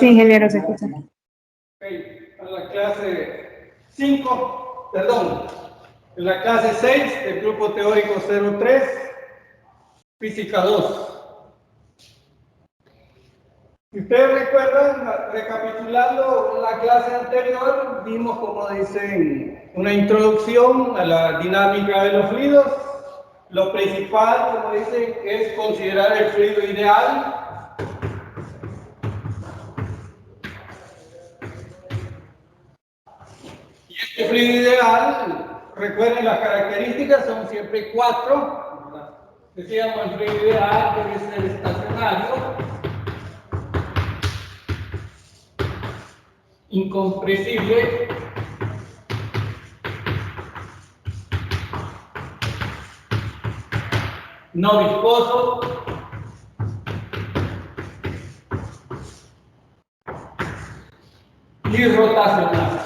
Sí, ingeniero, se escucha. Ok, a la clase 5, perdón, en la clase 6 del grupo teórico 03, física 2. Si ustedes recuerdan, recapitulando la clase anterior, vimos, como dicen, una introducción a la dinámica de los fluidos. Lo principal, como dicen, es considerar el fluido ideal. Y este fluido ideal, recuerden, las características son siempre 4. Decíamos, el fluido ideal debe ser estacionario, incompresible, no viscoso, y rotacional.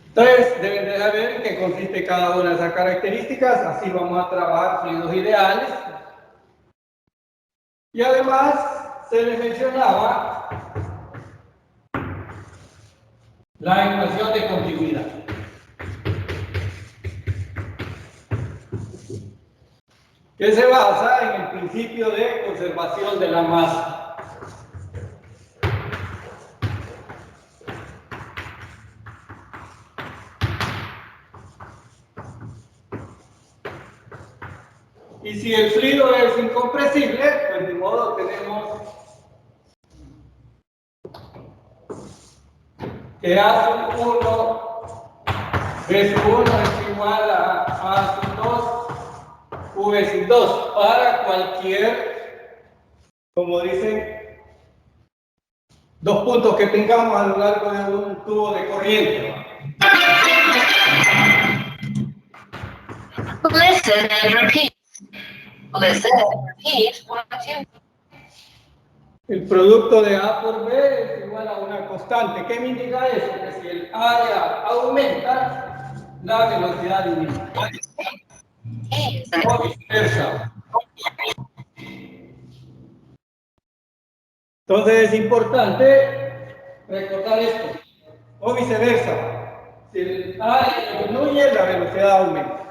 Entonces, deben de saber en qué consiste cada una de esas características. Así vamos a trabajar fluidos ideales. Y además, se les mencionaba la ecuación de continuidad, que se basa en el principio de conservación de la masa. Y si el fluido es incompresible, pues de modo tenemos que A sub 1 B sub 1 es igual a A sub 2 V sub 2 para cualquier, como dicen, dos puntos que tengamos a lo largo de un tubo de corriente. Listen and repeat. Listen and repeat what you. El producto de A por B es igual a una constante. ¿Qué me indica eso? Que si el área aumenta, la velocidad disminuye. O viceversa. Entonces es importante recordar esto. O viceversa. Si el área disminuye, la velocidad aumenta.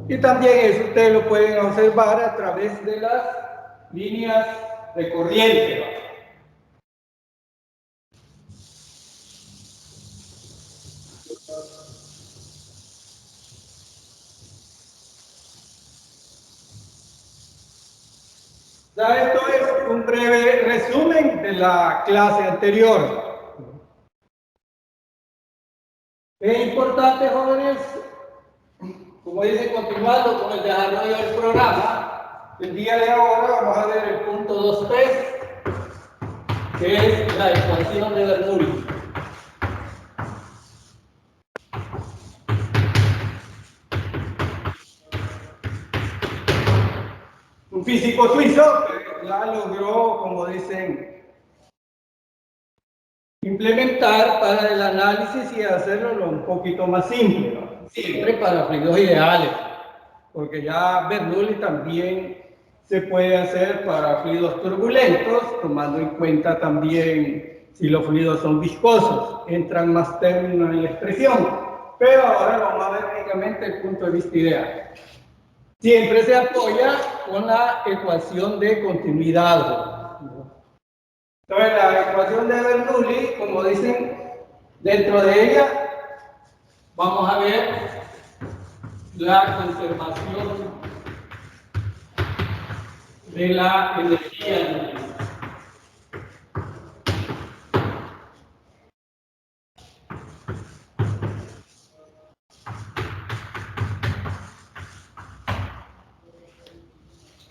Y también eso ustedes lo pueden observar a través de las líneas de corriente. Ya esto es un breve resumen de la clase anterior. Es importante, jóvenes, como dice, continuando con el desarrollo del programa. El día de ahora vamos a ver el punto 2.3, que es la ecuación de Bernoulli. Un físico suizo que la logró, como dicen, implementar para el análisis y hacerlo un poquito más simple, ¿no? Siempre para fluidos ideales, porque ya Bernoulli también se puede hacer para fluidos turbulentos, tomando en cuenta también si los fluidos son viscosos, entran más términos en la expresión, pero ahora vamos a ver únicamente el punto de vista ideal. Siempre se apoya con la ecuación de continuidad. Entonces, la ecuación de Bernoulli, como dicen, dentro de ella vamos a ver la conservación de la energía.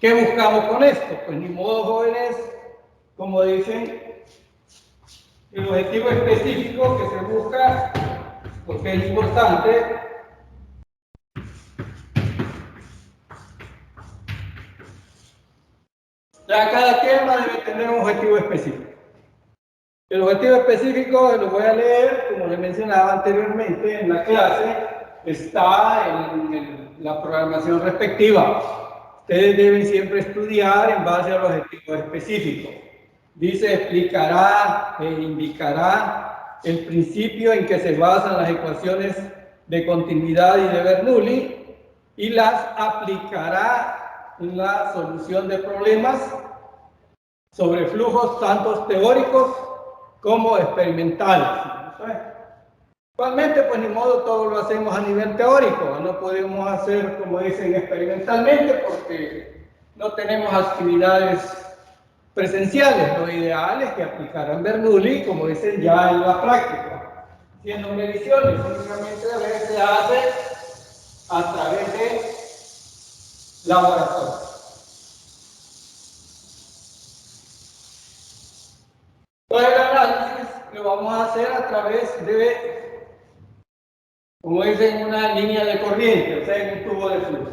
¿Qué buscamos con esto? Pues ni modo, jóvenes, como dicen, el objetivo específico que se busca, porque es importante, ya cada tema debe tener un objetivo específico. El objetivo específico, lo voy a leer, como les mencionaba anteriormente en la clase, está en la programación respectiva. ustedes deben siempre estudiar en base al objetivo específico. Dice, explicará e indicará el principio en que se basan las ecuaciones de continuidad y de Bernoulli y las aplicará en la solución de problemas sobre flujos tanto teóricos como experimentales. Actualmente, pues ni modo, todo lo hacemos a nivel teórico, no podemos hacer, como dicen, experimentalmente porque no tenemos actividades presenciales. Lo ideal es que aplicaran Bernoulli, como dicen, ya en la práctica, haciendo mediciones. Únicamente a veces se hace a través de laboratorio. Todo el análisis lo vamos a hacer a través de, como dicen, una línea de corriente, o sea, en un tubo de flujo.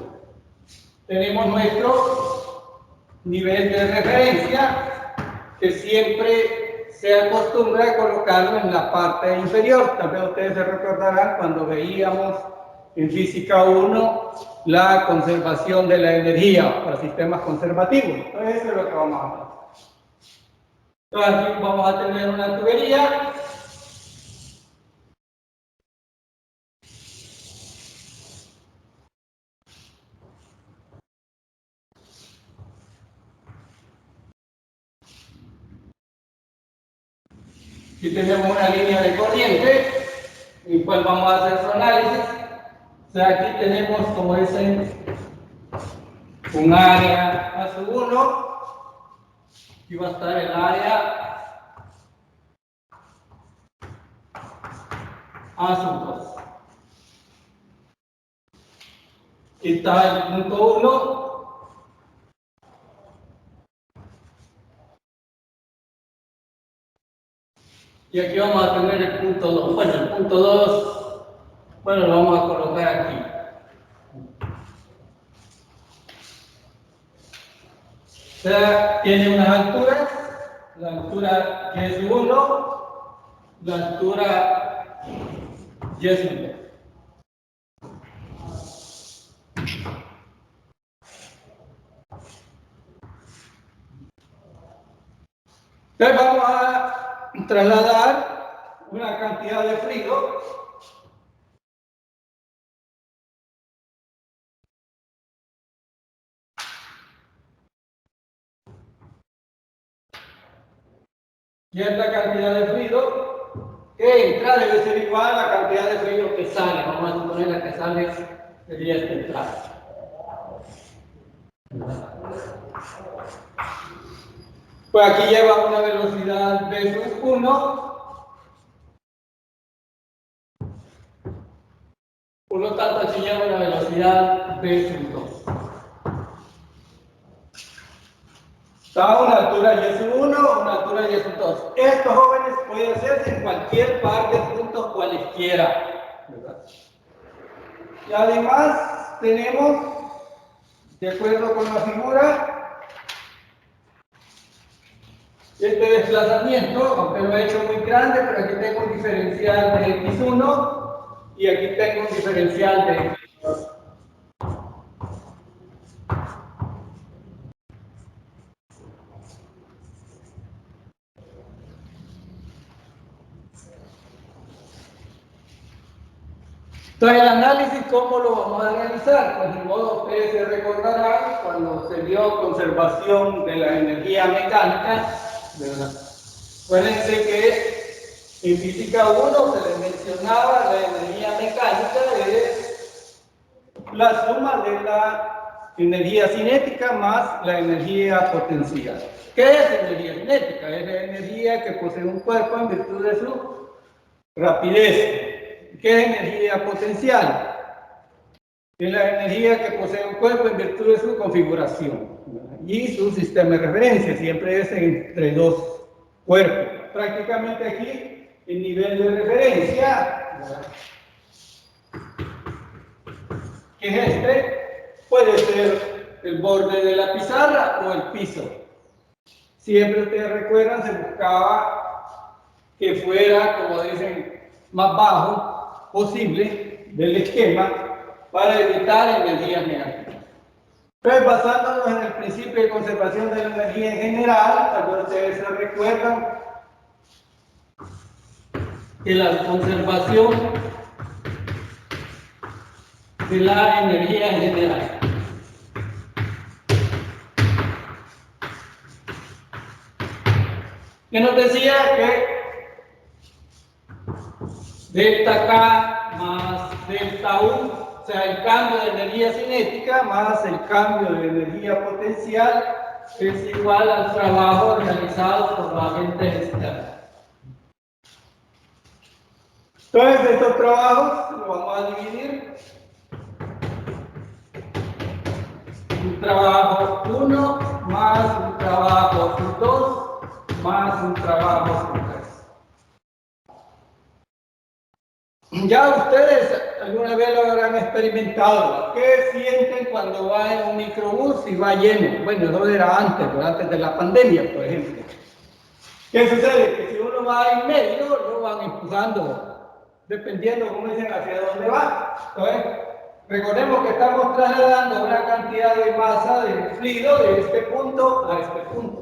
Tenemos nuestro nivel de referencia, que siempre se acostumbra a colocarlo en la parte inferior. Tal vez ustedes se recordarán cuando veíamos en Física 1 la conservación de la energía para sistemas conservativos. Entonces, eso es lo que vamos a hacer. Entonces, aquí vamos a tener una tubería. Aquí tenemos una línea de corriente, en la cual vamos a hacer su análisis. O sea, aquí tenemos, como dicen, un área A1, aquí va a estar el área A2. Aquí está el punto 1. Y aquí vamos a tener el punto 2. Bueno, el punto 2, bueno, lo vamos a colocar aquí. O sea, tiene unas alturas, la altura que es 1, la altura y es 1. Entonces vamos a trasladar una cantidad de fluido y esta cantidad de fluido que entra debe ser igual a la cantidad de fluido que sale. Vamos a suponer la que sale sería esta entrada. Pues aquí lleva una velocidad v sub 1. Por lo tanto, aquí lleva una velocidad v sub 2. Está a una altura y sub 1, una altura y sub 2. Estos jóvenes pueden hacerse en cualquier par de puntos cualesquiera, ¿verdad? Y además tenemos, de acuerdo con la figura, este desplazamiento, aunque lo he hecho muy grande, pero aquí tengo un diferencial de x1 y aquí tengo un diferencial de x2. Entonces, el análisis, ¿cómo lo vamos a realizar? Pues, de modo, ustedes se recordarán cuando se dio conservación de la energía mecánica, ¿verdad? Acuérdense que en Física 1 se les mencionaba la energía mecánica es la suma de la energía cinética más la energía potencial. ¿Qué es energía cinética? Es la energía que posee un cuerpo en virtud de su rapidez. ¿Qué es energía potencial? Es la energía que posee un cuerpo en virtud de su configuración, ¿verdad? Y su sistema de referencia, siempre es entre dos cuerpos. Prácticamente aquí, el nivel de referencia, ¿verdad?, que es este, puede ser el borde de la pizarra o el piso. Siempre ustedes recuerdan, se buscaba que fuera, como dicen, más bajo posible del esquema para evitar energías negativas. Entonces, basándonos en el principio de conservación de la energía en general, tal vez ustedes se recuerdan que la conservación de la energía en general que nos decía que delta K más delta U, o sea, el cambio de energía cinética más el cambio de energía potencial es igual al trabajo realizado por los agentes externos. Entonces, estos trabajos los vamos a dividir. Un trabajo 1 más un trabajo 2 más un trabajo 3. Ya ustedes alguna vez lo habrán experimentado. ¿Qué sienten cuando va en un microbús y va lleno? Bueno, eso era antes, pero antes de la pandemia, por ejemplo. ¿Qué sucede? Que si uno va en medio, lo van empujando, dependiendo, como dicen, hacia dónde va. Entonces, recordemos que estamos trasladando una cantidad de masa de fluido de este punto a este punto.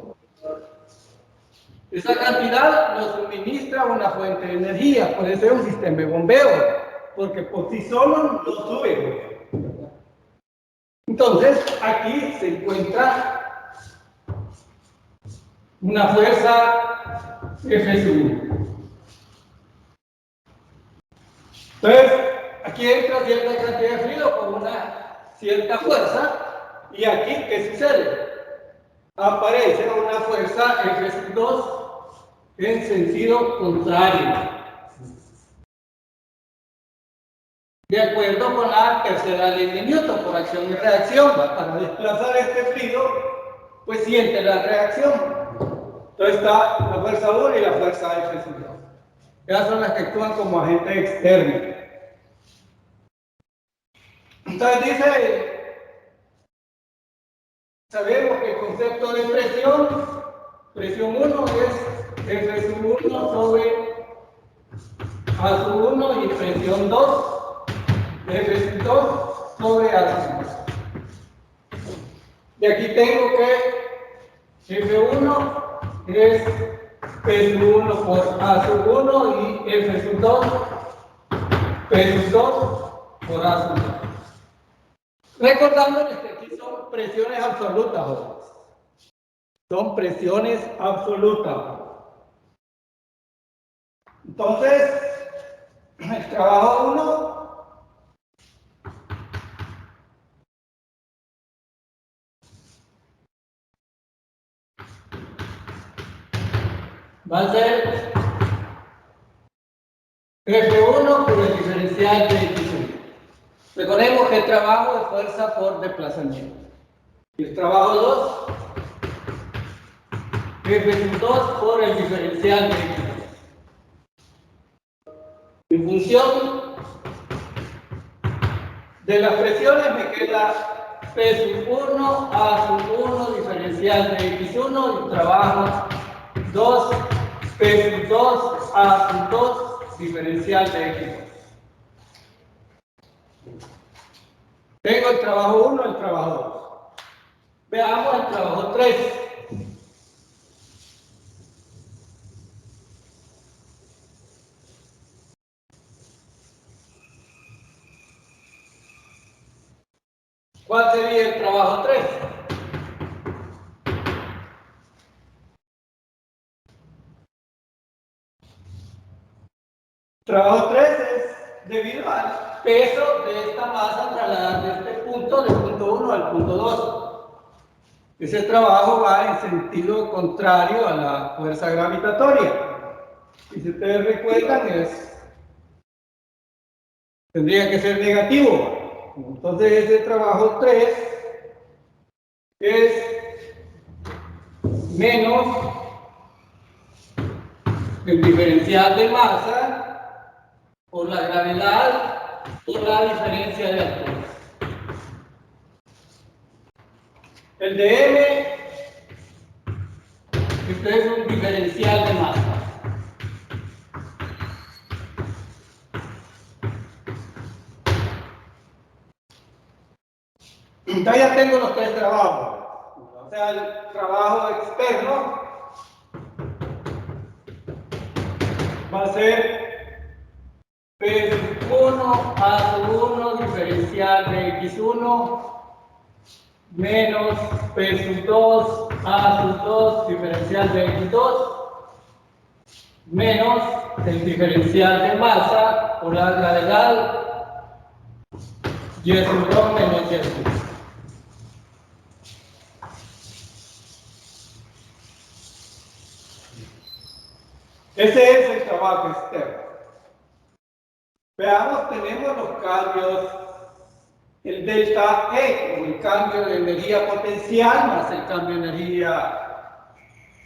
Esa cantidad nos suministra una fuente de energía, por eso es un sistema de bombeo, porque por sí solo no sube. Entonces, aquí se encuentra una fuerza F1. Entonces, aquí entra cierta cantidad de fluido con una cierta fuerza, y aquí, ¿qué sucede? Aparece una fuerza F2 en sentido contrario, de acuerdo con la tercera ley de Newton, por acción y reacción. Para desplazar este fluido, pues siente la reacción. Entonces está la fuerza 1 y la fuerza F2. Esas son las que actúan como agente externo. Entonces dice, sabemos que el concepto de presión 1 es F1 sobre A1 y presión 2, F2 sobre A1. Y aquí tengo que F1 es P1 por A1 y F2 P2 por A1. Recordándoles que aquí son presiones absolutas, jóvenes. Son presiones absolutas. Entonces, el trabajo 1 va a ser F1 por el diferencial de X1. Recordemos que el trabajo es fuerza por desplazamiento. Y el trabajo 2, F2 por el diferencial de X2. En función de las presiones me queda P1, A1 diferencial de X1 y trabajo 2, P2, A2 diferencial de X2. Tengo el trabajo 1 y el trabajo 2. Veamos el trabajo 3. ¿Cuál sería el trabajo 3? Trabajo 3 es debido al peso de esta masa trasladar de este punto, del punto 1 al punto 2. Ese trabajo va en sentido contrario a la fuerza gravitatoria. Y si ustedes recuerdan, tendría que ser negativo. Entonces ese trabajo 3 es menos el diferencial de masa por la gravedad por la diferencia de altura. El de M, esto es un diferencial de masa. Entonces ya tengo los tres trabajos. O sea, el trabajo externo va a ser P1 A1 diferencial de X1 menos P2 A2 diferencial de X2 menos el diferencial de masa por la gravedad Y2 menos Y1. Ese es el trabajo externo. Veamos, tenemos los cambios, el delta E, o el cambio de energía potencial más el cambio de energía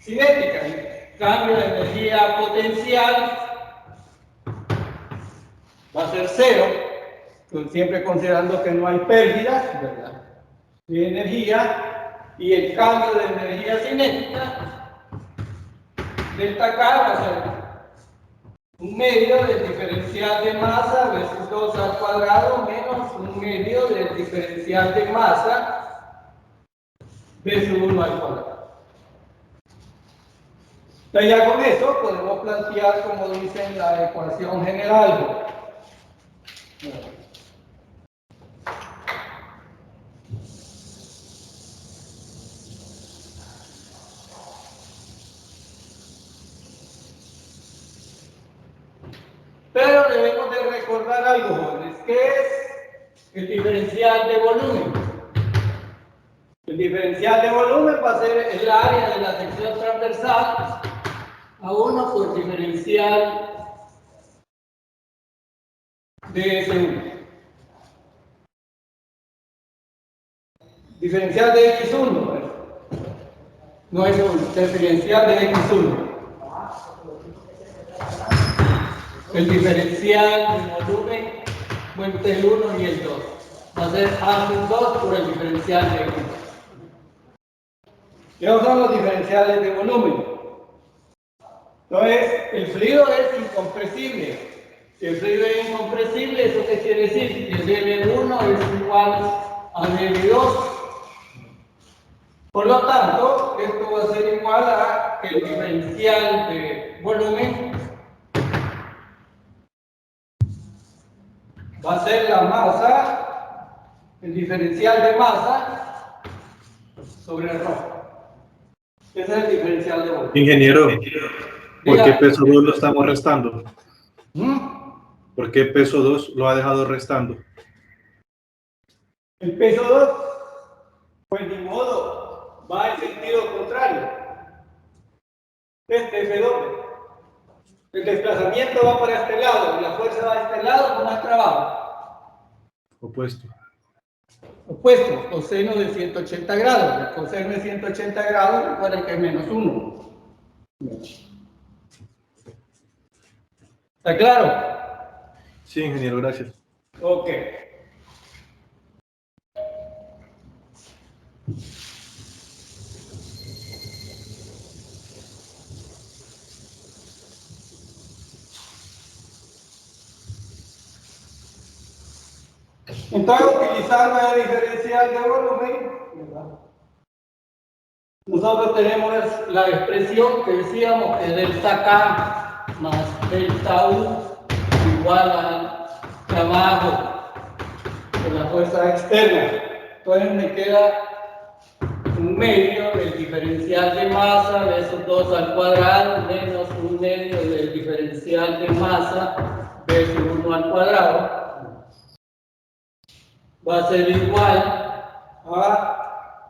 cinética. El cambio de energía potencial va a ser 0, siempre considerando que no hay pérdidas, ¿verdad?, de energía, y el cambio de energía cinética, delta K va a ser un medio del diferencial de masa veces 2 al cuadrado menos un medio del diferencial de masa veces 1 al cuadrado. Entonces ya con eso podemos plantear, como dice en la ecuación general. Pero debemos de recordar algo, jóvenes, que es el diferencial de volumen. El diferencial de volumen va a ser el área de la sección transversal a 1 por diferencial de S1. Diferencial de X1, no es un diferencial de X1. El diferencial del volumen entre el 1 y el 2 va a ser A2 por el diferencial de X. ¿Qué son los diferenciales de volumen? Entonces, el fluido es incompresible. Si el fluido es incompresible, ¿eso qué quiere decir? Que dB1 es igual a dB2. Por lo tanto, esto va a ser igual a el diferencial de volumen va a ser la masa, el diferencial de masa sobre el ρ. Ese es el diferencial de volumen. Ingeniero, ¿por qué peso 2 lo estamos restando? ¿Por qué peso 2 lo ha dejado restando? El peso 2, pues ni modo, va en sentido contrario. Este F doble. El desplazamiento va para este lado y la fuerza va a este lado con más trabajo. Opuesto. Opuesto, coseno de 180 grados. El coseno de 180 grados, recuerden que es menos 1. ¿Está claro? Sí, ingeniero, gracias. Ok. Entonces, utilizando el diferencial de volumen, nosotros tenemos la expresión que decíamos que delta K más delta U igual al trabajo de la fuerza externa. Entonces me queda un medio del diferencial de masa de esos 2 al cuadrado menos un medio del diferencial de masa de esos 1 al cuadrado. Va a ser igual a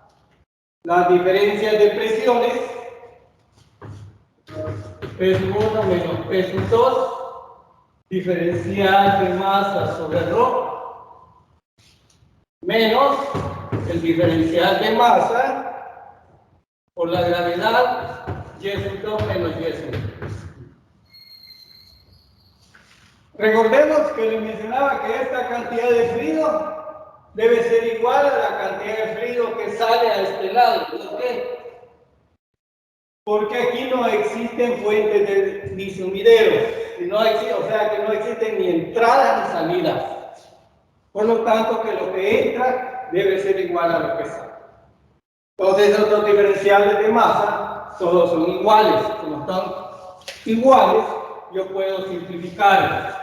las diferencias de presiones P1 menos P2 diferencial de masa sobre ρ menos el diferencial de masa por la gravedad Y2 menos Y1. Recordemos que les mencionaba que esta cantidad de fluido debe ser igual a la cantidad de fluido que sale a este lado. ¿Por qué? Porque aquí no existen fuentes ni sumideros, o sea que no existen ni entradas ni salidas. Por lo tanto, que lo que entra debe ser igual a lo pesado. Entonces, esos dos diferenciales de masa, todos son iguales. Como están iguales, yo puedo simplificarlos.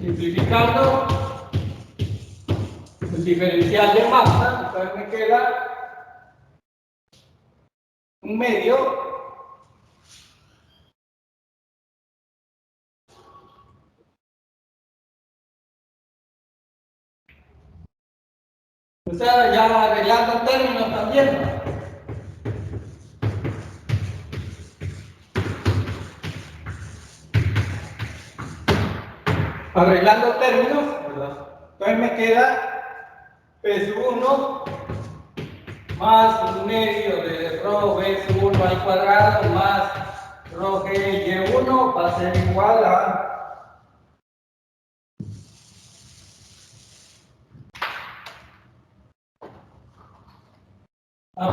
Simplificando el diferencial de masa, entonces me queda un medio o sea, ya arreglando términos también, ¿no? Arreglando términos, ¿verdad? Entonces me queda P1 más un medio de rho B1 al cuadrado más rho G Y1 va a ser igual a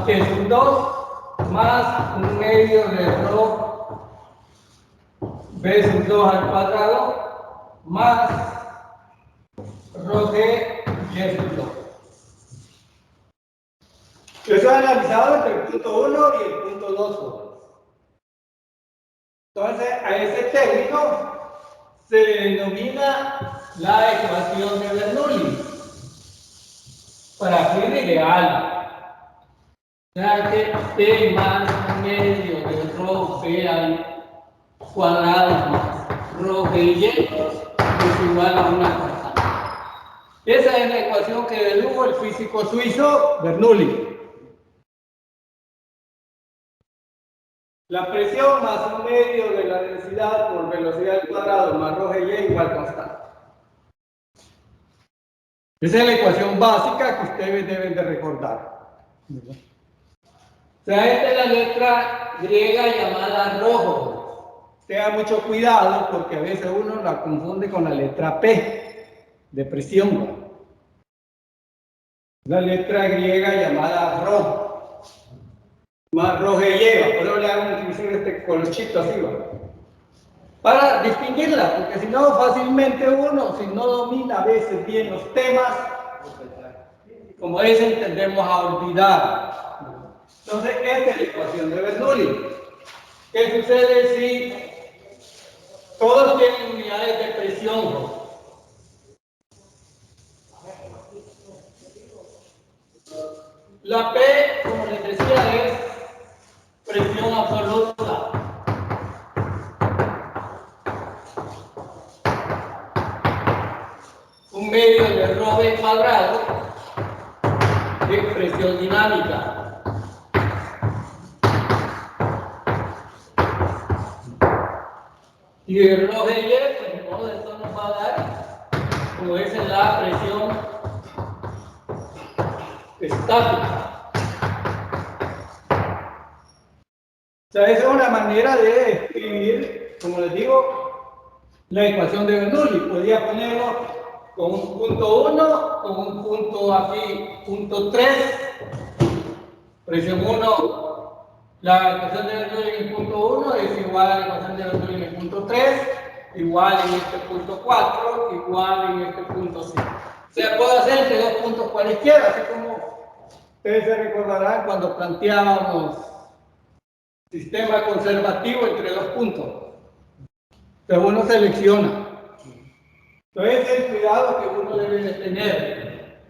P2 más un medio de rho B2 al cuadrado más rho G Y2. Eso es analizado entre el punto 1 y el punto 2. Entonces, a ese término se le denomina la ecuación de Bernoulli para fluido ideal. O sea que T más un medio de rho B al cuadrado más rho G y es igual a una constante. Esa es la ecuación que dedujo el físico suizo Bernoulli. La presión más un medio de la densidad por velocidad al cuadrado más rho G igual constante. Esa es la ecuación básica que ustedes deben de recordar. O sea, esta es la letra griega llamada rojo. Tengan mucho cuidado porque a veces uno la confunde con la letra P de presión. La letra griega llamada rho. Más rho G lleva, por eso le hago inclusive este colochito así, ¿va? Para distinguirla, porque si no, fácilmente uno, si no domina a veces bien los temas, como ese tendemos a olvidar. Entonces, esta es la ecuación de Bernoulli. ¿Qué sucede si todos tienen unidades de presión? La P, como les decía, es presión absoluta. Un medio de rho B cuadrado de presión dinámica. Y el rho G Y, pues todo esto nos va a dar, como es la presión estática. O sea, esa es una manera de escribir, como les digo, la ecuación de Bernoulli. Podría ponerlo con un punto 1, con un punto aquí, punto 3, presión 1, la ecuación de Bernoulli en el punto 1 es igual a la ecuación de Bernoulli en el punto 3, igual en este punto 4, igual en este punto 5. O sea, puedo hacer entre dos puntos cualesquiera, así como ustedes se recordarán cuando planteábamos sistema conservativo entre dos puntos. Entonces uno selecciona. Entonces el cuidado que uno debe de tener.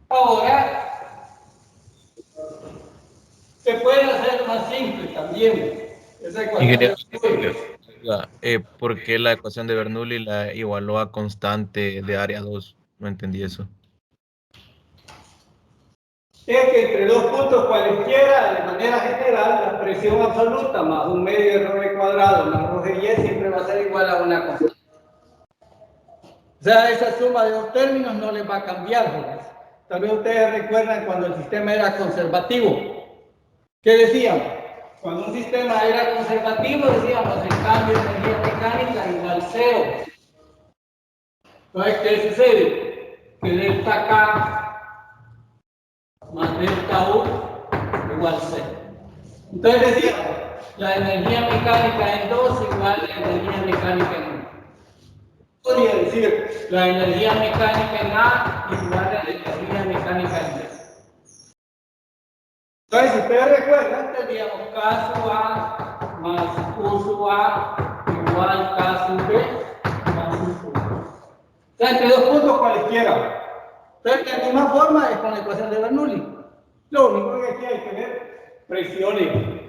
Ahora, se puede hacer más simple también. Esa ecuación ¿por qué la ecuación de Bernoulli la igualó a constante de área 2? No entendí eso. Es que entre dos puntos cualesquiera, de manera general, la presión absoluta más un medio de rho B cuadrado más rho G Y siempre va a ser igual a una constante. O sea, esa suma de dos términos no les va a cambiar, ¿verdad? Tal vez ustedes recuerdan cuando el sistema era conservativo. ¿Qué decíamos? Cuando un sistema era conservativo, decíamos el cambio de energía mecánica igual 0. Entonces, ¿qué sucede? Que delta K más delta U igual 0. Entonces decíamos, la energía mecánica en 2 igual a la energía mecánica en 1. Podría decir decir, la energía mecánica en A igual a la energía mecánica en B. Entonces, si ustedes recuerdan, tendríamos K sub A más U sub A igual K sub B más U sub A. O sea, entre dos puntos cualesquiera. Entonces, de la misma forma es con la ecuación de Bernoulli. Lo único que aquí hay que ver presiones.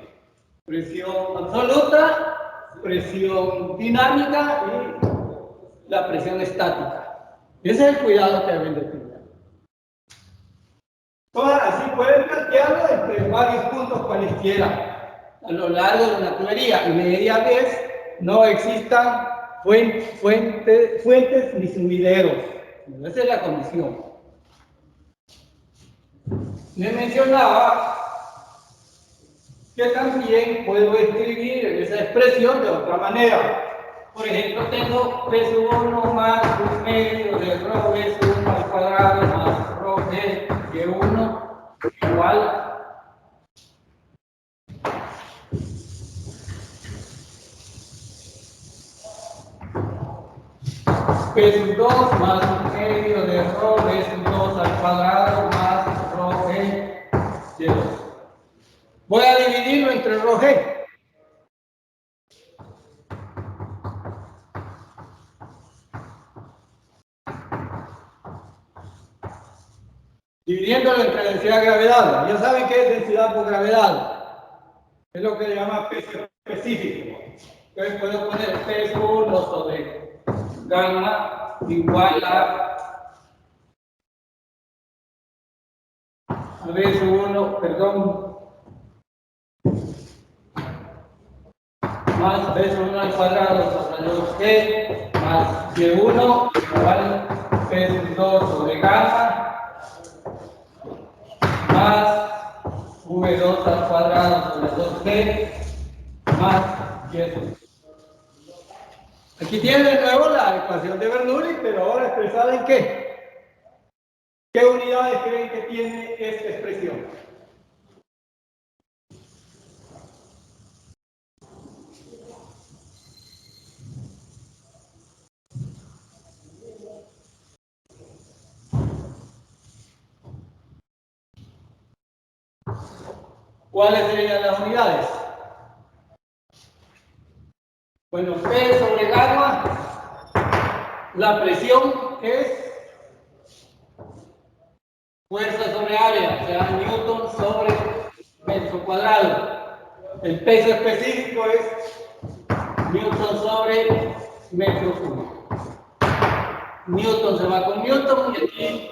Presión absoluta, presión dinámica y la presión estática. Ese es el cuidado que deben de tener. Así pueden plantearlo entre varios puntos cualesquiera a lo largo de una tubería. Y media vez no existan fuentes ni sumideros. Esa es la condición. Me mencionaba que también puedo escribir esa expresión de otra manera. Por ejemplo, tengo P sub 1 más un medio de rho B sub 1 al cuadrado más rho B de 1 igual P sub 2 más un medio de rho B sub 2 al cuadrado más rho B de 2. Voy a dividirlo entre rho G. Dividiéndolo entre densidad y gravedad. Ya saben qué es densidad por gravedad. Es lo que se llama peso específico. Entonces puedo poner peso 1 sobre gamma igual a B sub 1, perdón, más B sub 1 al cuadrado sobre 2G más Y1 igual a P sub 2 sobre gamma más V2 al cuadrado sobre 2B más Y2. Aquí tienen de nuevo la ecuación de Bernoulli, pero ahora expresada en ¿qué? ¿Qué unidades creen que tiene esta expresión? ¿Cuáles serían las unidades? Bueno, P sobre gamma, la presión es fuerza sobre área, o sea, Newton sobre metro cuadrado. El peso específico es Newton sobre metro cúbico. Newton se va con Newton y aquí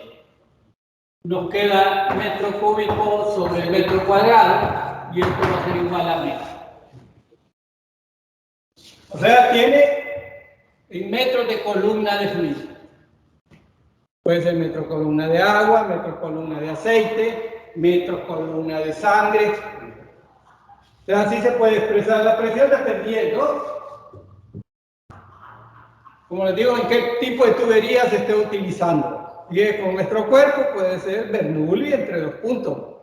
nos queda metro cúbico sobre metro cuadrado y esto va a ser igual a metro. O sea, tiene en metros de columna de fluido. Puede ser metro columna de agua, metro columna de aceite, metro columna de sangre. O sea, así se puede expresar la presión dependiendo, como les digo, en qué tipo de tubería se esté utilizando. Y con nuestro cuerpo puede ser Bernoulli entre dos puntos.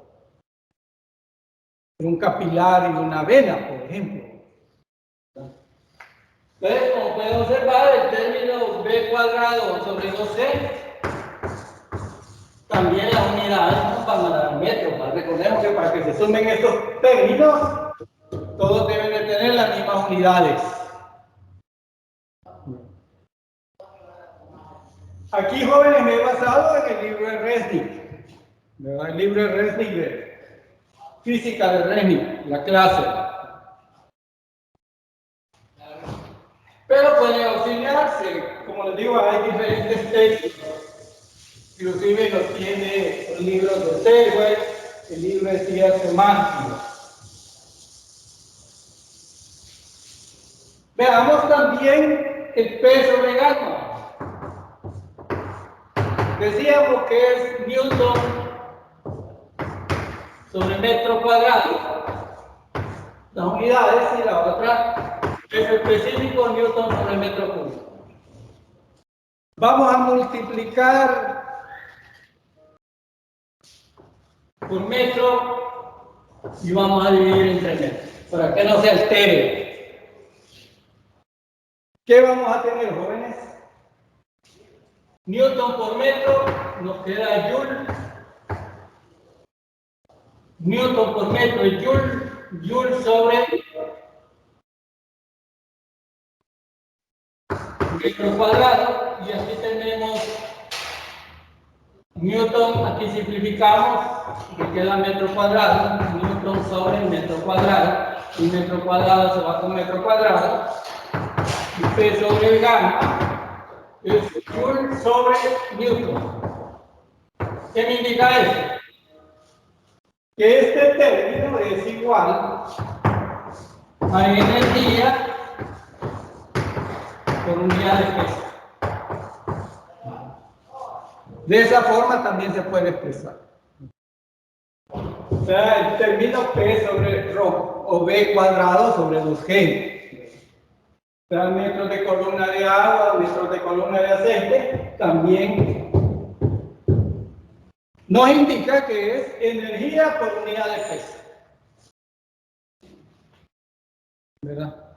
Un capilar y una vena, por ejemplo. Entonces, como pueden observar, el término B cuadrado sobre 2C, también las unidades nos van a dar metros. Recordemos que para que se sumen estos términos, todos deben de tener las mismas unidades. Aquí, jóvenes, me he basado en el libro de Resnick. El libro de Resnick de Física de Resnick, la clase. Pero pueden auxiliarse, como les digo, hay diferentes textos. Inclusive los tiene los libros de Selway, el libro de C.S. Mankiw. Veamos también el peso sobre gamma. Decíamos que es Newton sobre metro cuadrado, las unidades, y la otra peso específico Newton sobre metro cúbico. Vamos a multiplicar por metro y vamos a dividir entre metros para que no se altere. ¿Qué vamos a tener, jóvenes? Newton por metro, nos queda Joule. Newton por metro es Joule, Joule sobre metro cuadrado, y aquí tenemos Newton, aquí simplificamos, que queda metro cuadrado, Newton sobre metro cuadrado, y metro cuadrado se va con metro cuadrado, y P sobre gamma es Joule sobre Newton. ¿Qué me indica eso? Que este término es igual a energía por unidad de peso. De esa forma también se puede expresar. O sea, el término P sobre ρ o V cuadrado sobre 2G. O sea, metros de columna de agua, metros de columna de aceite, también nos indica que es energía por unidad de peso. ¿Verdad?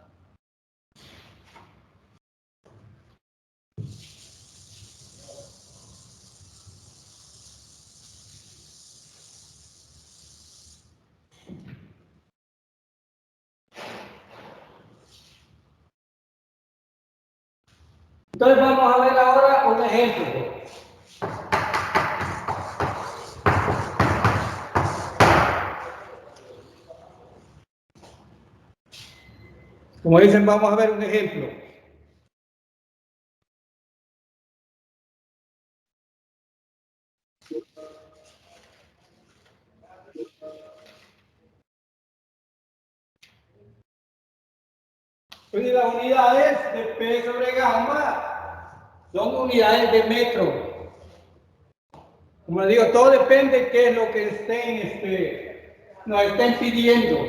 Entonces vamos a ver ahora un ejemplo. Como dicen, vamos a ver un ejemplo. Pues las unidades de P sobre gamma son unidades de metro. Como les digo, todo depende de qué es lo que nos estén pidiendo.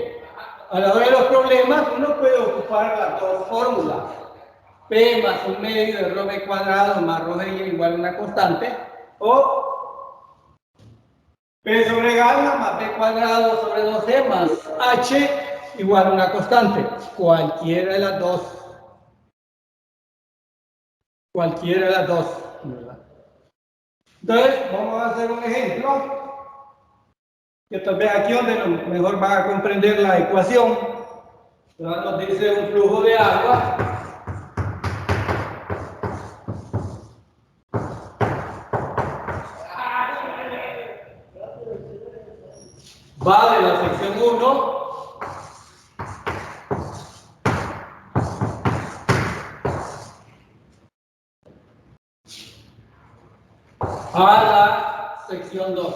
A la hora de los problemas, uno puede ocupar las dos fórmulas. P más un medio de ρ cuadrado más ρ igual a una constante. O P sobre gamma más B cuadrado sobre 2C más H igual a una constante. Cualquiera de las dos. Cualquiera de las dos. ¿Verdad? Entonces, vamos a hacer un ejemplo. Que tal vez aquí donde mejor van a comprender la ecuación. Nos dice un flujo de agua va de la sección 1 a la sección 2.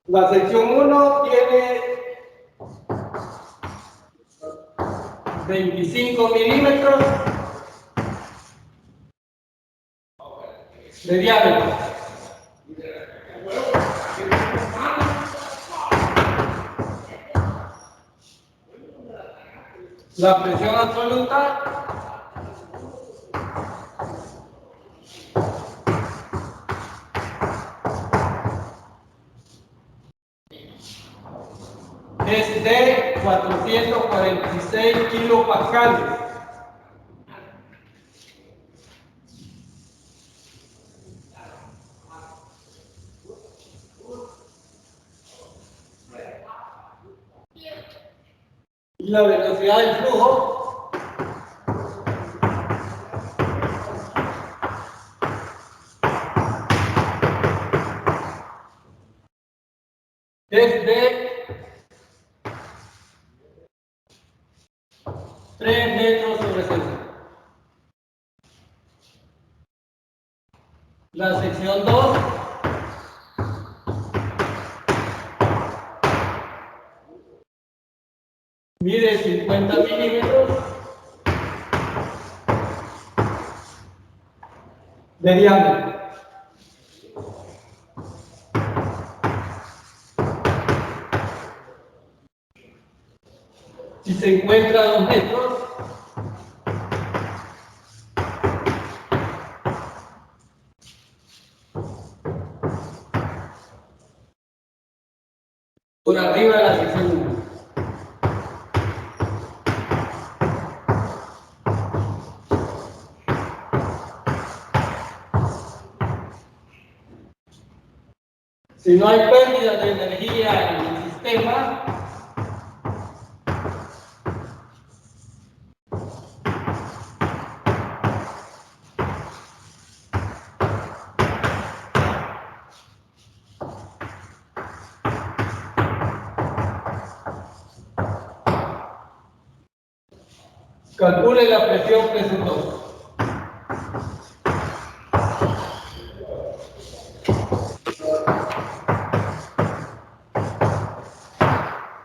La sección 1 tiene 25 milímetros de diámetro. La presión absoluta es de 446 kilopascales. Y la velocidad del flujo es de 3 metros sobre segundo. La sección 2 mide 50 milímetros de diámetro. Si se encuentra a 2 metros, por arriba de la sección 1. Si no hay pérdida de energía en el sistema, calcule la presión P2.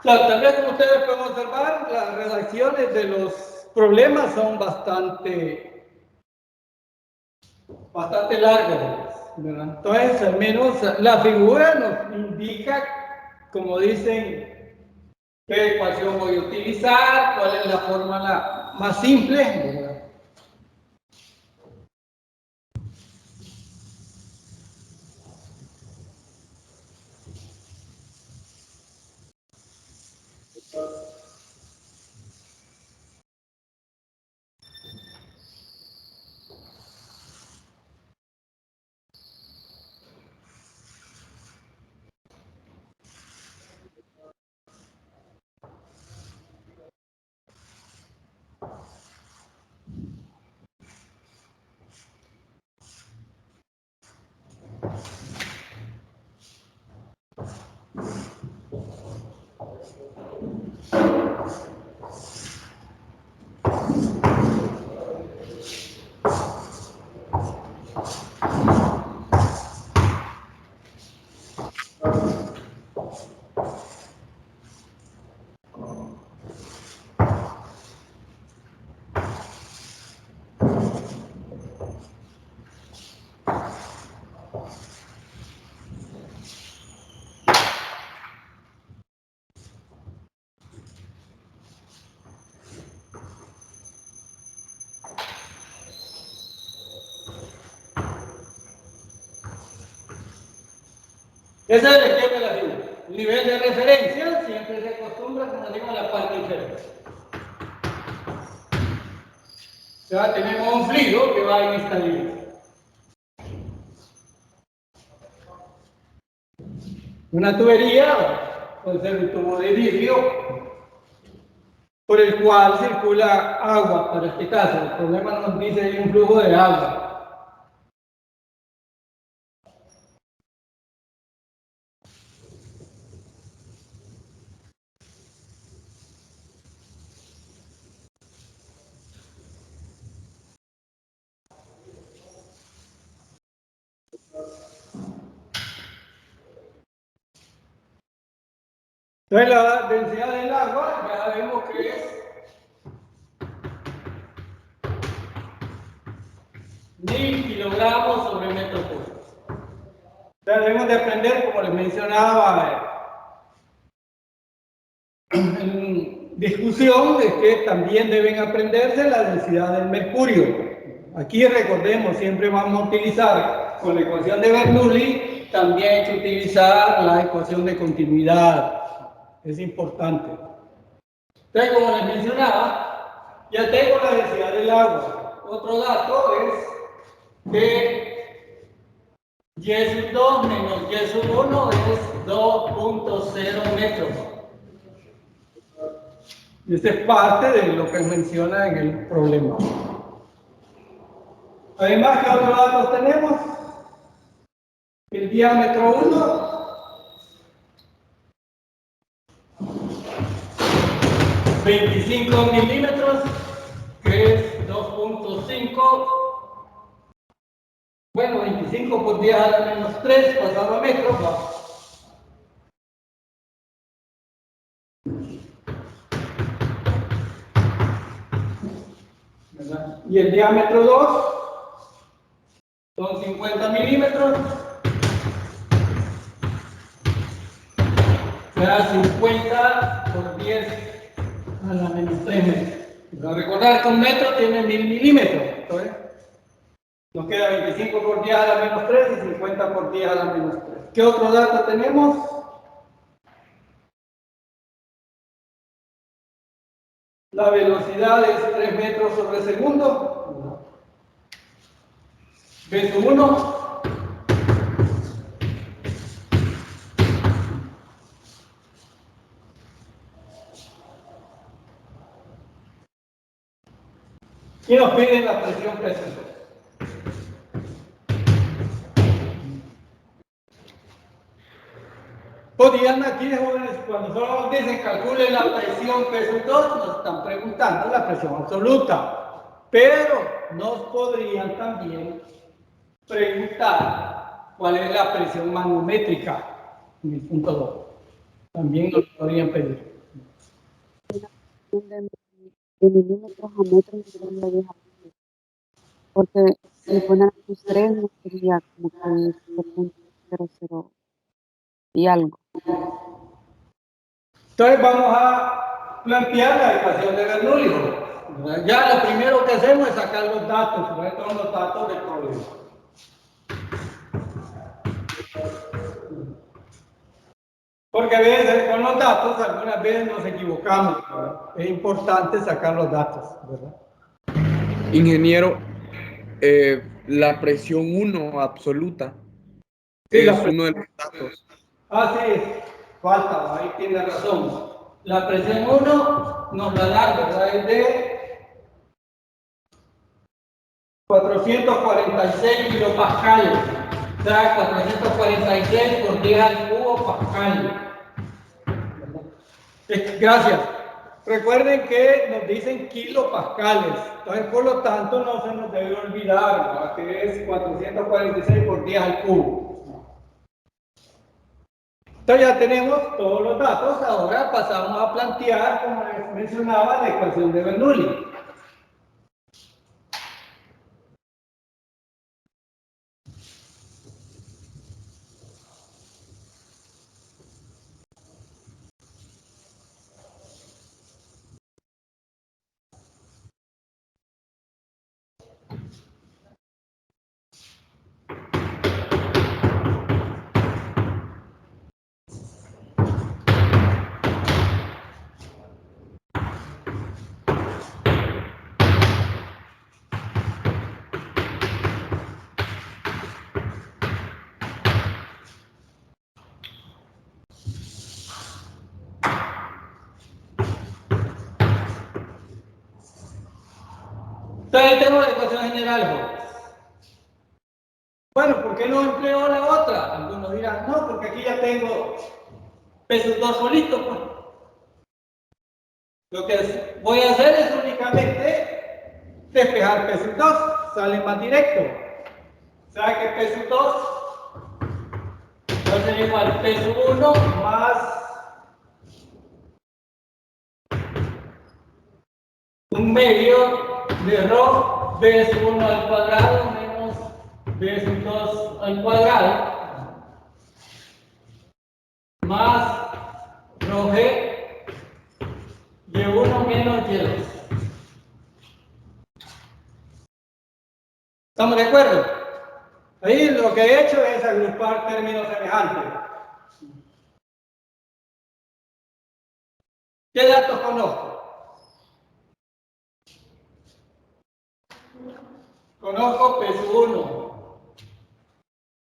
Tal vez como ustedes pueden observar, las redacciones de los problemas son bastante largas, ¿verdad? Entonces, al menos la figura nos indica, como dicen, qué ecuación voy a utilizar, cuál es la fórmula más simple, ¿verdad? Ese es el esquema de la figura. El nivel de referencia siempre se acostumbra, como digo, a la parte inferior. O sea, tenemos un fluido que va en esta línea. Una tubería puede ser un tubo de vidrio por el cual circula agua, para este caso. El problema nos dice que hay un flujo de agua. Entonces la densidad del agua ya vemos que es 1000 kilogramos sobre metro cúbico. Entonces debemos de aprender, como les mencionaba en discusión, de que también deben aprenderse la densidad del mercurio. Aquí recordemos, siempre vamos a utilizar con la ecuación de Bernoulli, también hay que utilizar la ecuación de continuidad. Es importante. Entonces, como les mencionaba, ya tengo la densidad del agua. Otro dato es que Y sub 2 menos Y sub 1 es 2.0 metros. Y esta es parte de lo que menciona en el problema. Además, ¿qué otros datos tenemos? El diámetro 1 25 milímetros, que es 2.5. Bueno, 25 por 10 a la menos 3 pasado a metros. ¿Verdad? Y el diámetro 2 son 50 milímetros. Será 50 por 10 a la menos 3 metros. Pero recordar que un metro tiene 1000 milímetros. Entonces, nos queda 25 por 10 a la menos 3 y 50 por 10 a la menos 3. ¿Qué otro dato tenemos? La velocidad es 3 metros sobre segundo. B sub 1. Y nos piden la presión P sub 2. Podrían aquí, jóvenes, cuando solo nos dicen calculen la presión P sub 2, nos están preguntando la presión absoluta. Pero nos podrían también preguntar cuál es la presión manométrica en el punto 2. También nos podrían pedir. De milímetros a metros, porque si ponen sus 3 no sería como que 0.00 y algo. Entonces vamos a plantear la ecuación de Bernoulli. Ya lo primero que hacemos es sacar los datos, estos son los datos del problema. Porque a veces con los datos, algunas veces nos equivocamos, ¿verdad? Es importante sacar los datos, ¿verdad? Ingeniero, la presión 1 absoluta Sí, es uno de los datos. Ah, sí, falta, ahí tiene razón. La presión 1 nos la da, ¿verdad? Es de 446 kilopascales. O sea, 446 por 10 al cubo pascal. Gracias. Recuerden que nos dicen kilopascales. Entonces, por lo tanto, no se nos debe olvidar, ¿verdad? Que es 446 por 10 al cubo. Entonces ya tenemos todos los datos, ahora pasamos a plantear, como les mencionaba, la ecuación de Bernoulli. Entonces tengo la ecuación general, jóvenes. Bueno, ¿por qué no empleo la otra? Algunos dirán, no, porque aquí ya tengo pesos 2 solitos, pues. Lo que voy a hacer es únicamente despejar pesos 2, sale más directo. O sea que pesos 2 va a ser igual a peso 1 más un medio de rho b sub 1 al cuadrado menos b sub 2 al cuadrado más rho g y1 menos y2. ¿Estamos de acuerdo? Ahí lo que he hecho es agrupar términos semejantes. ¿Qué datos conozco? Conozco P sub 1,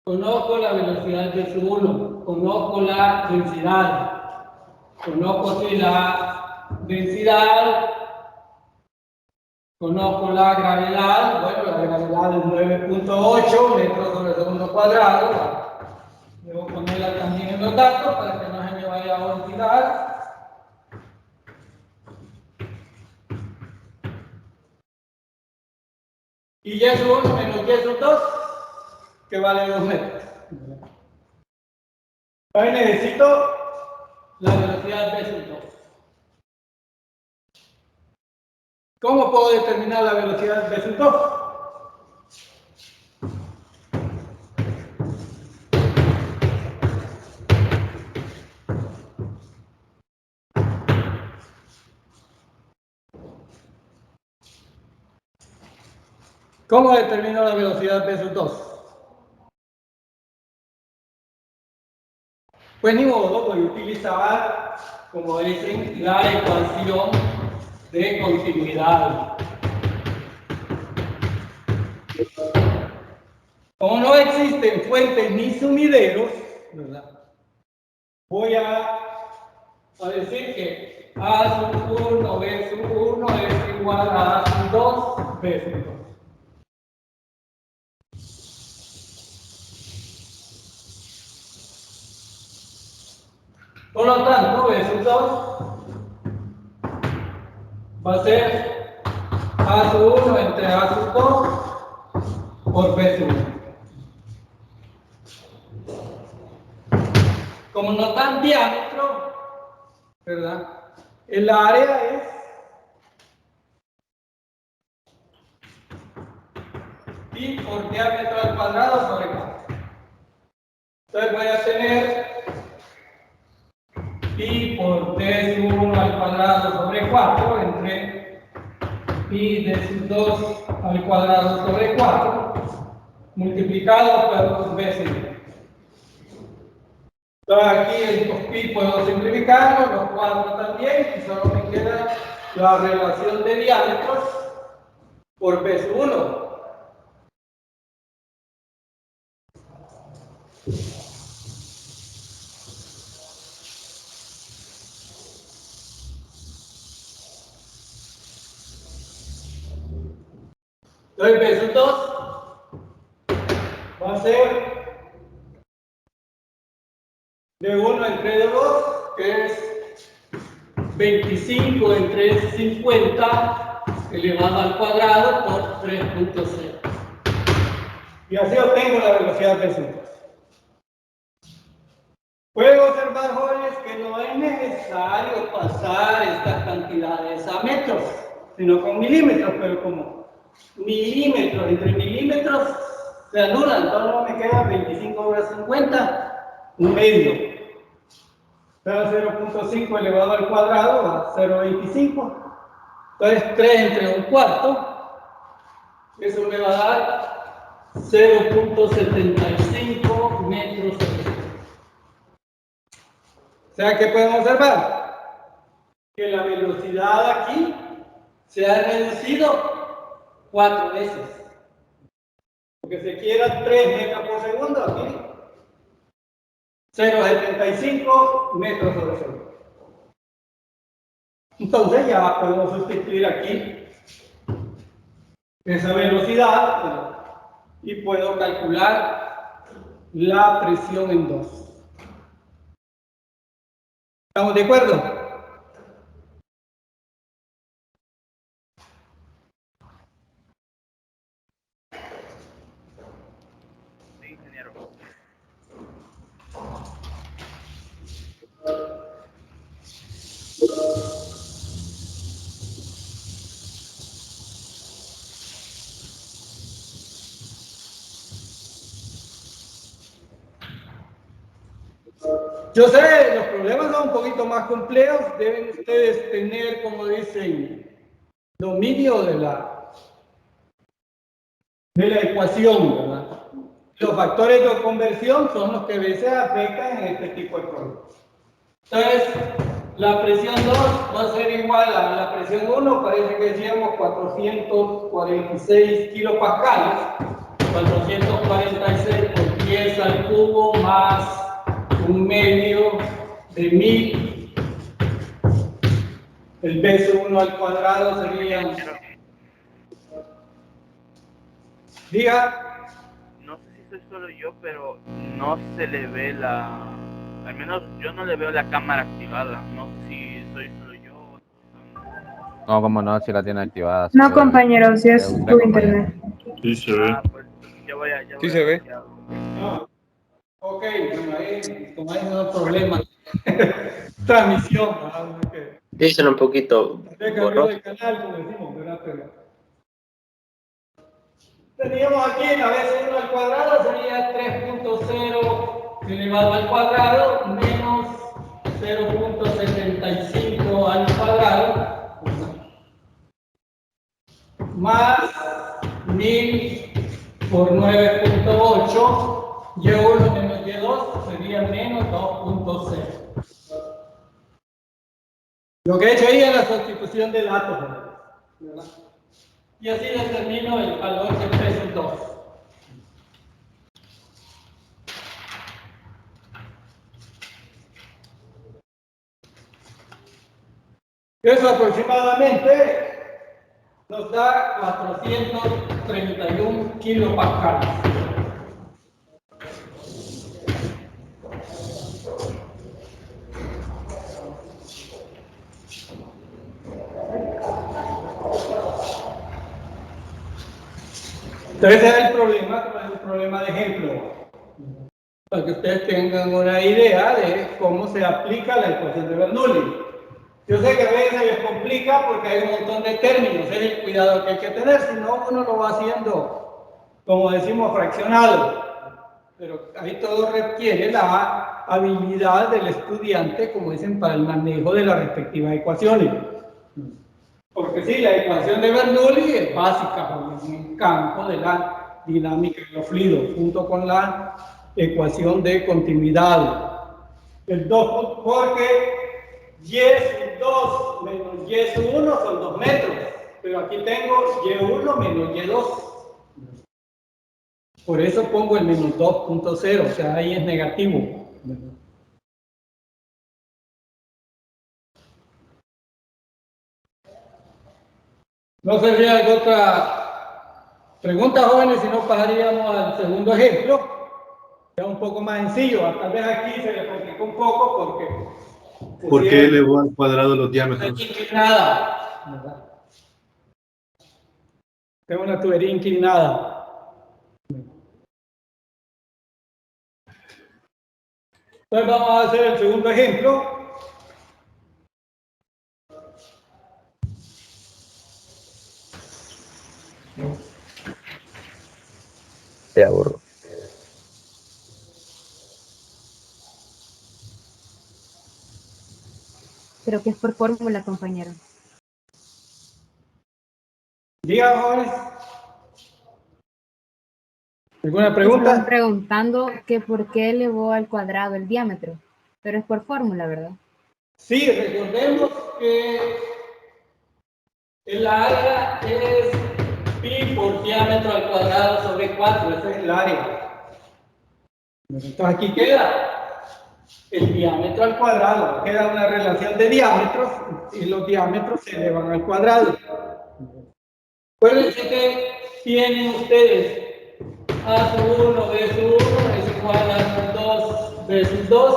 conozco la velocidad de sub 1, conozco la densidad, conozco si la densidad, conozco la gravedad, bueno, la gravedad es 9.8 metros sobre segundo cuadrado, debo ponerla también en los datos para que no se me vaya a olvidar. Y y sub 1 menos y sub 2, que vale 2 metros. Ahora necesito la velocidad b sub 2. ¿Cómo puedo determinar la velocidad b sub 2? ¿Cómo determino la velocidad b sub 2? Pues ni modo, voy a utilizar, como dicen, la ecuación de continuidad. Como no existen fuentes ni sumideros, ¿verdad? Voy a decir que A sub 1 B sub 1 es igual a A sub 2 B sub 2. Por lo tanto, B sub 2 va a ser A sub 1 entre A sub 2 por B sub 1. Como no dan diámetro, ¿verdad? El área es pi por diámetro al cuadrado sobre 4. Entonces voy a tener pi por d sub 1 al cuadrado sobre 4 entre pi d sub 2 al cuadrado sobre 4 multiplicado por b sub 1. Entonces aquí el 2pi puedo simplificarlo, los 4 también, y solo me queda la relación de diámetros por b sub 1. Entonces b sub 2 va a ser de 1 entre 2, que es 25 entre 50 elevado al cuadrado por 3.0. Y así obtengo la velocidad de sub 2. Puedo observar, jóvenes, que no es necesario pasar estas cantidades a metros, sino con milímetros, pero como milímetros entre milímetros se anulan, entonces me queda 25 sobre 50, un medio. Entonces 0.5 elevado al cuadrado a 0.25. Entonces 3 entre un cuarto, eso me va a dar 0.75 metros sobre segundo. O sea que podemos observar que la velocidad aquí se ha reducido 4 veces. Porque se quiera 3 metros por segundo, aquí 0.75 metros sobre segundo. Entonces ya podemos sustituir aquí esa velocidad y puedo calcular la presión en 2. ¿Estamos de acuerdo? Yo sé, los problemas son un poquito más complejos, deben ustedes tener, como dicen, dominio de la ecuación, ¿verdad? Los factores de conversión son los que a veces afectan en este tipo de problemas. Entonces, la presión 2 va a ser igual a la presión 1, parece que decíamos 446 kilopascales, 446 por 10 al cubo más un medio de 1000, el b sub 1 al cuadrado sería, diga. No sé si soy solo yo, pero no se le ve al menos yo no le veo la cámara activada, no sé si soy solo yo. No, como no, si la tiene activada. No, compañero, si es tu internet. Sí, se ve. Pues ya voy a Sí se ve. No. Ok, como hay un problema. Transmisión. Dicen un poquito Se cambió de canal, como decimos, ¿verdad? Pero teníamos aquí la vez 1 al cuadrado sería 3.0 elevado al cuadrado menos 0.75 al cuadrado más 1000 por 9.8. Y1 menos Y2 sería menos 2.0. Lo que he hecho ahí es la sustitución de datos, ¿verdad? Y así determino el valor de peso 2. Eso aproximadamente nos da 431 kilopascales. Entonces ese es el problema de ejemplo, para que ustedes tengan una idea de cómo se aplica la ecuación de Bernoulli. Yo sé que a veces se les complica porque hay un montón de términos, es el cuidado que hay que tener, si no uno lo va haciendo, como decimos, fraccionado. Pero ahí todo requiere la habilidad del estudiante, como dicen, para el manejo de las respectivas ecuaciones. Porque sí, la ecuación de Bernoulli es básica en el campo de la dinámica de los fluidos, junto con la ecuación de continuidad. El 2, porque Y2 menos Y1 son 2 metros, pero aquí tengo Y1 menos Y2. Por eso pongo el menos 2.0, o sea, ahí es negativo. No sé si hay otra pregunta, jóvenes, si no pasaríamos al segundo ejemplo. Es un poco más sencillo, tal vez aquí se le complicó un poco porque... ¿Por qué elevó al cuadrado los diámetros? Inclinada, ¿verdad? Tengo una tubería inclinada. Entonces vamos a hacer el segundo ejemplo. Te aburro. Creo que es por fórmula, compañero. Diga, jóvenes. ¿Alguna pregunta? Están preguntando que por qué elevó al cuadrado el diámetro, pero es por fórmula, ¿verdad? Sí, recordemos que el área es pi por diámetro al cuadrado sobre 4, ese es el área. Entonces aquí queda el diámetro al cuadrado, queda una relación de diámetros y los diámetros se elevan al cuadrado. Acuérdense que tienen ustedes A sub 1 B sub 1 es igual a 2 B sub 2,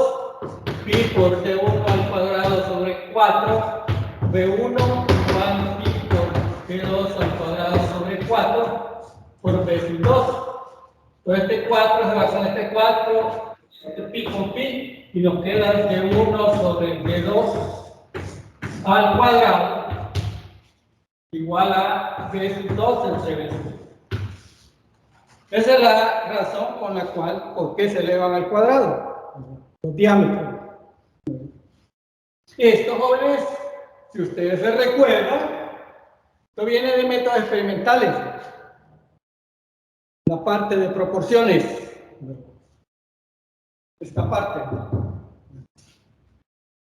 pi por D1 al cuadrado sobre 4, B1 igual a pi por D2 al cuadrado sobre 4 por B sub 2. Entonces este 4 se va con este 4, este pi con pi, y nos queda D1 sobre D2 al cuadrado igual a B sub 2 entre B sub 2. Esa es la razón con la cual, ¿por qué se elevan al cuadrado? Los diámetros. Esto, jóvenes, si ustedes se recuerdan, esto viene de métodos experimentales. La parte de proporciones. Esta parte.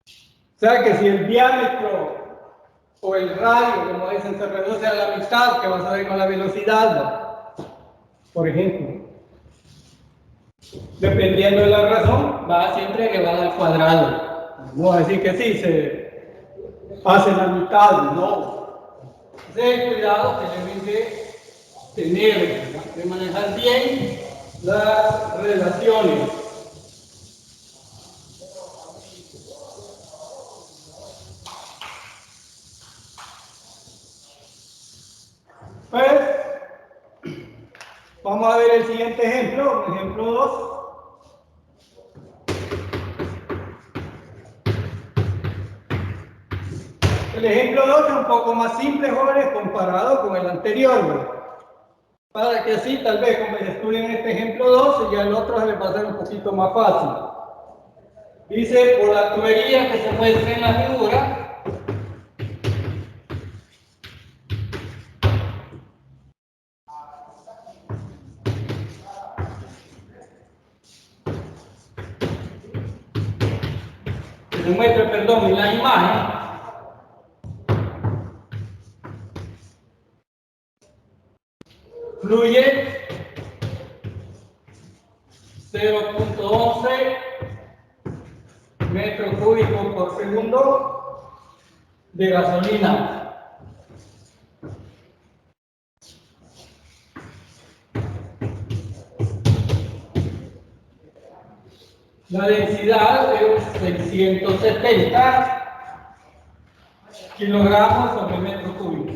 O sea que si el diámetro o el radio, como dicen, se reduce a la mitad, que vas a ver con la velocidad, ¿no? Por ejemplo, dependiendo de la razón, va siempre elevado al cuadrado. No va a decir que sí, se hace la mitad, no. Entonces, cuidado que deben de tener, de manejar bien las relaciones. Pues, vamos a ver el siguiente ejemplo, ejemplo 2. El ejemplo 2 es un poco más simple, jóvenes, comparado con el anterior. Para que así, tal vez, como estudien este ejemplo 2, y ya el otro se les va a hacer un poquito más fácil. Dice, por la tubería que se muestra en la figura, se muestra, perdón, en la imagen, fluye 0.11 metros cúbicos por segundo de gasolina. La densidad es 670 kilogramos sobre metro cúbico.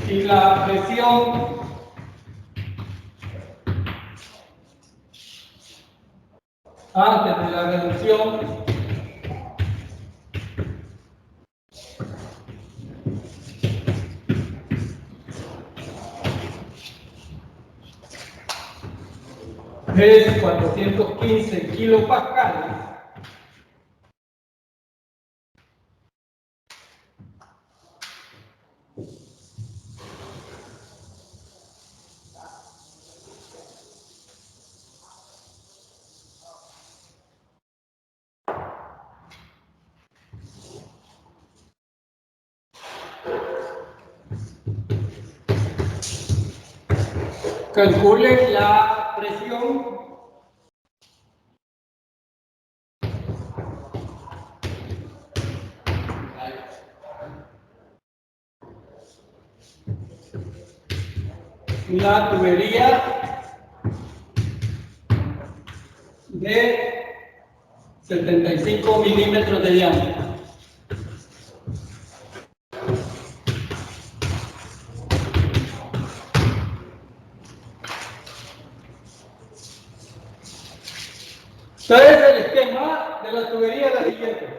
Y la presión antes de la reducción es 415 kilopascales. Calcule la presión una tubería de 75 milímetros de diámetro. Entonces el esquema de la tubería es la siguiente.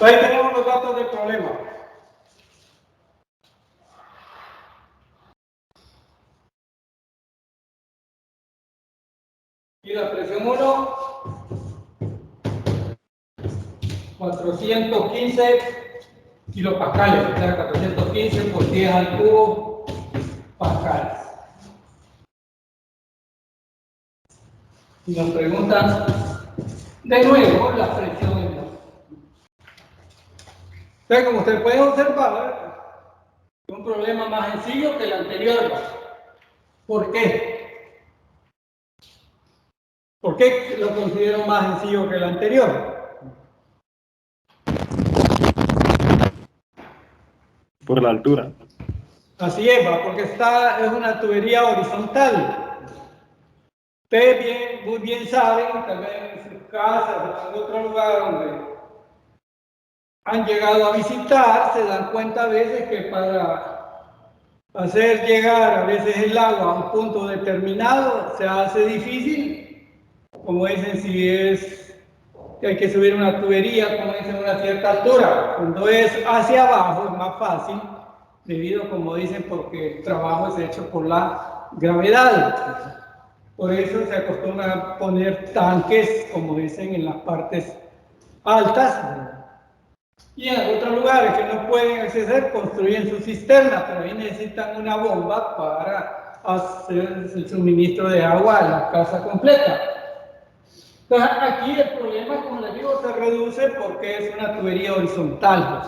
Ahí tenemos los datos del problema. Y la presión 1, 415 kilopascales, o sea, 415 por 10 al cubo pascales. Y nos preguntan de nuevo la presión en la. Entonces, como ustedes pueden observar, es un problema más sencillo que el anterior. ¿Por qué? ¿Por qué lo considero más sencillo que el anterior? Por la altura. Así es, porque es una tubería horizontal. Ustedes muy bien saben, tal vez en sus casas o en otro lugar donde han llegado a visitar, se dan cuenta a veces que para hacer llegar a veces el agua a un punto determinado se hace difícil, como dicen, si es que hay que subir una tubería, como dicen, a una cierta altura. Cuando es hacia abajo es más fácil, debido, como dicen, porque el trabajo es hecho por la gravedad. Por eso se acostumbra a poner tanques, como dicen, en las partes altas. Y en otros lugares que no pueden acceder, construyen su cisterna, pero ahí necesitan una bomba para hacer el suministro de agua a la casa completa. Entonces, aquí el problema, como les digo, se reduce porque es una tubería horizontal.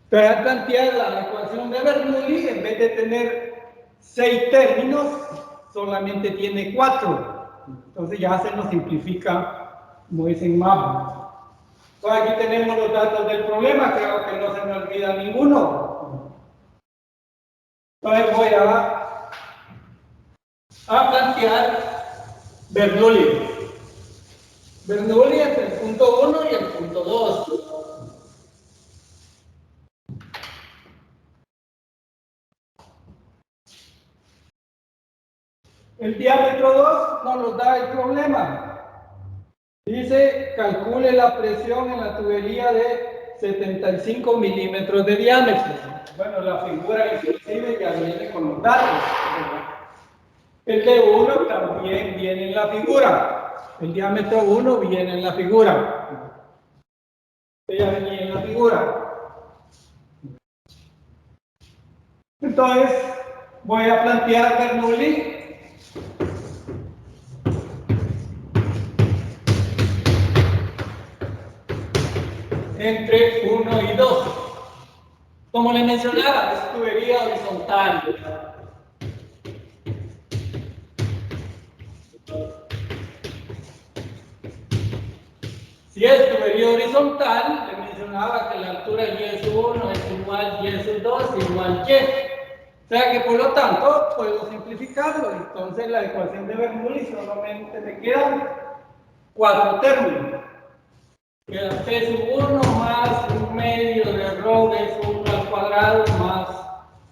Entonces, al plantear la ecuación de Bernoulli, en vez de tener 6 términos, solamente tiene 4. Entonces ya se nos simplifica, como dicen, más. Entonces aquí tenemos los datos del problema, creo que no se me olvida ninguno. Entonces voy a plantear Bernoulli. Bernoulli entre el punto 1 y el punto 2. El diámetro 2 nos lo da el problema. Dice, calcule la presión en la tubería de 75 milímetros de diámetro. Bueno, la figura inclusive ya viene con los datos. El de 1 también viene en la figura. El diámetro 1 viene en la figura. Ya venía en la figura. Entonces, voy a plantear Bernoulli. Entre 1 y 2. Como les mencionaba, es tubería horizontal. Si es tubería horizontal, les mencionaba que la altura y sub 1 es igual y sub 2 igual y. O sea que por lo tanto puedo simplificarlo. Entonces la ecuación de Bernoulli solamente me quedan 4 términos. Queda P sub 1 más un medio de rho B sub 1 al cuadrado más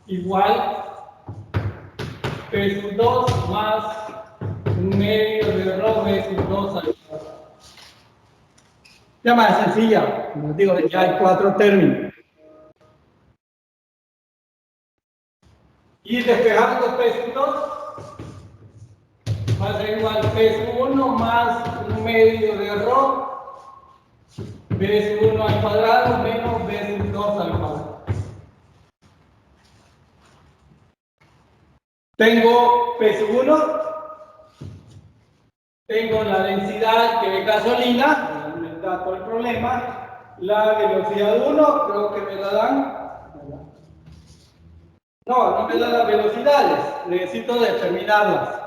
igual P sub 2 más un medio de rho B sub 2 al cuadrado. Ya más sencilla, como digo, ya hay 4 términos. Y despejando P sub 2 va a ser igual P sub 1 más un medio de rho B sub 1 al cuadrado menos B sub 2 al cuadrado. Tengo P sub 1, tengo la densidad que es gasolina, el dato del problema, la velocidad 1, creo que me la dan. No me dan las velocidades, necesito determinarlas.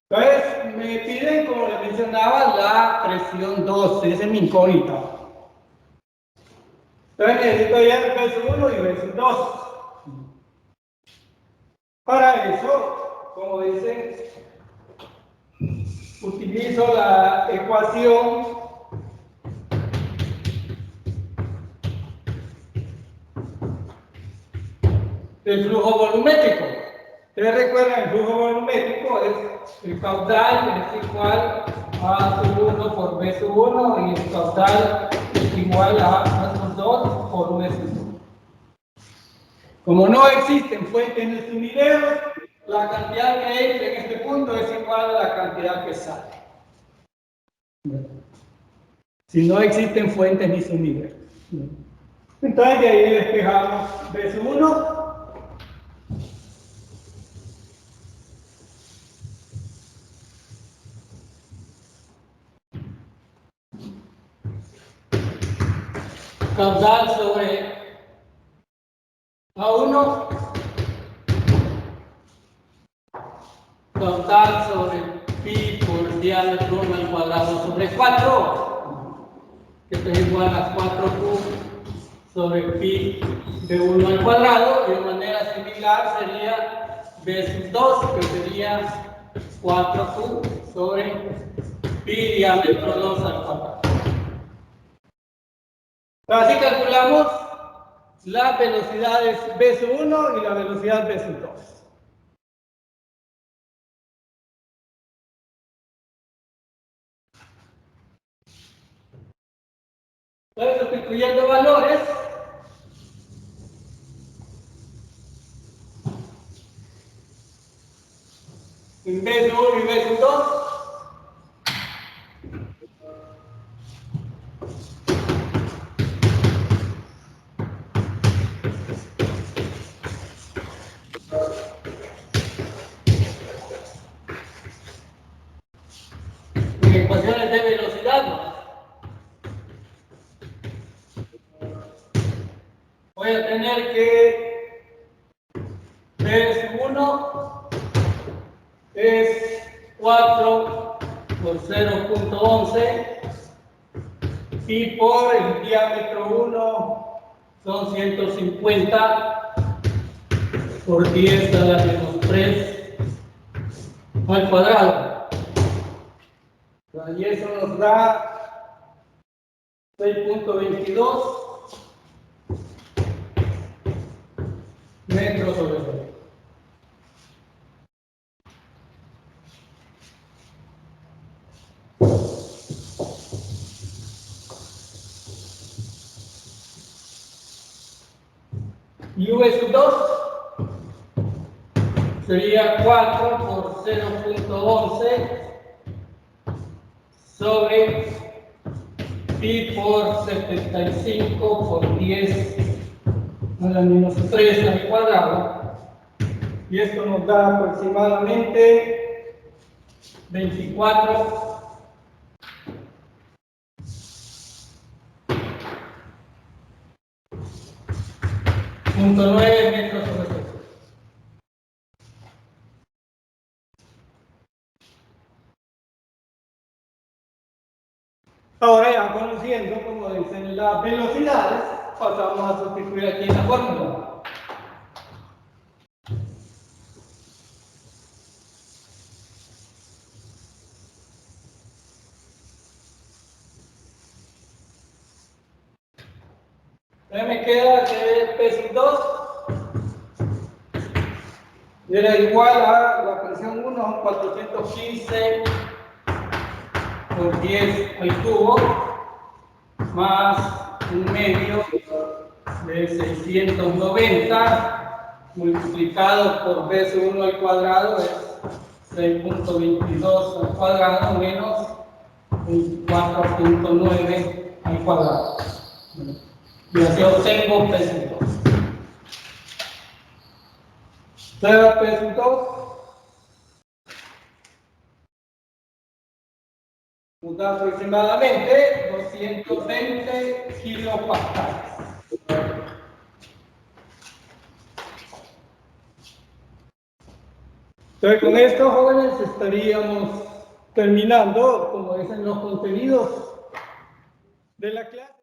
Entonces, me piden, como les mencionaba, la presión 2, esa es mi incógnita. Entonces, necesito hallar P sub 1 y B sub 2. Para eso, como dicen, utilizo la ecuación del flujo volumétrico. Ustedes recuerdan, el flujo volumétrico es el caudal es igual a sub 1 por B sub 1 y el caudal es igual a sub 2 por V sub 2. Como no existen fuentes en el sumidero, la cantidad que entre en este segundo es igual a la cantidad que sale. Si no existen fuentes ni sumideros. Entonces de ahí despejamos B1. Caudal sobre A1. Caudal sobre pi por diámetro 1 al cuadrado sobre 4. Esto es igual a 4q sobre pi de 1 al cuadrado. Y de manera similar sería B sub 2, que sería 4q sobre pi diámetro 2 al cuadrado. Así calculamos las velocidades B sub 1 y la velocidad B sub 2. Entonces, sustituyendo valores, en B sub 1 y B sub 2, en ecuaciones de velocidad, ¿no? Voy a tener que B sub 1 es 4 por 0.11 y por el diámetro 1 son 150 por 10 a la menos 3 al cuadrado. Y eso nos da 6.22 metros sobre segundo. Y V sub 2 sería 4 por 0.11 sobre pi por 75 por 10 a la menos 3 al cuadrado. Y esto nos da aproximadamente 24 .9 metros sobre segundo. Ahora ya conociendo, como dicen las velocidades, pasamos a sustituir aquí en la fórmula. Entonces me queda que P sub 2 era igual a la presión 1, 415 por 10 al cubo, más un medio de 690 multiplicado por B sub 1 al cuadrado es 6.22 al cuadrado menos un 4.9 al cuadrado. Y así obtengo P sub 2. Entonces P sub 2 nos da aproximadamente 220 kilopascales. Entonces con esto, jóvenes, estaríamos terminando, como dicen los contenidos de la clase.